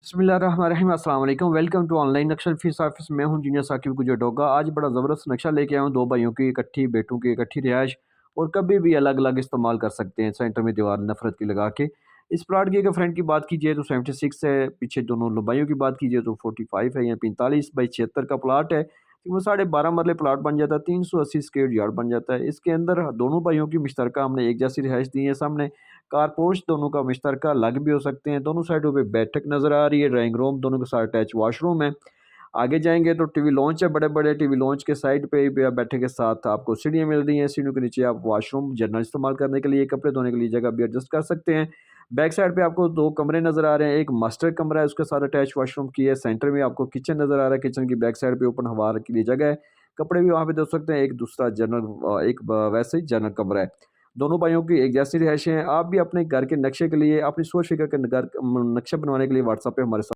बिस्मिल्लाहिर्रहमानिर्रहीम अस्सलाम वालेकुम। वेलकम टू ऑनलाइन नक्शा फीस ऑफिस। मैं हूं इंजीनियर साकिब गुजर डोगा। आज बड़ा ज़बरदस्त नक्शा लेके आया हूं। दो भाइयों की इकट्ठी, बेटों की इकट्ठी रिहाइश और कभी भी अलग अलग इस्तेमाल कर सकते हैं। सेंटर में दीवार नफरत की लगा के। इस प्लाट की अगर फ्रंट की बात कीजिए तो 76 है, पीछे दोनों लंबाइयों की बात कीजिए तो 45 है या 45/76 का प्लाट है। वो 12.5 मरले प्लाट बन जाता है, 380 स्क्वायर यार्ड बन जाता है। इसके अंदर दोनों भाइयों की मुश्तरका हमने एक जैसी रिहाइश दी है। सामने कारपोर्च दोनों का मुश्तरका अलग भी हो सकते हैं। दोनों साइडों पे बैठक नज़र आ रही है, ड्राइंग रूम दोनों के साथ अटैच वॉशरूम है। आगे जाएँगे तो टीवी लॉन्च है, बड़े-बड़े टीवी लॉन्च के साइड पे भी आप बैठक के साथ आपको सीढ़ियाँ मिल रही हैं। सीढ़ियों के नीचे आप वॉशरूम जनरल इस्तेमाल करने के लिए, कपड़े धोने के लिए जगह भी एडजस्ट कर सकते हैं। बैक साइड पे आपको 2 कमरे नज़र आ रहे हैं, एक मास्टर कमरा है उसके साथ अटैच वॉशरूम की है। सेंटर में आपको किचन नज़र आ रहा है, किचन की बैक साइड पे ओपन हवा के लिए जगह है। कपड़े भी वहाँ पे धो सकते हैं। एक दूसरा जनरल एक वैसे ही जनरल कमरा है। दोनों भाइयों की एक जैसी रिहाइशें हैं। आप भी अपने घर के नक्शे के लिए, अपनी सोच फिकर के घर नक्शा बनवाने के लिए व्हाट्सएप पे हमारे साथ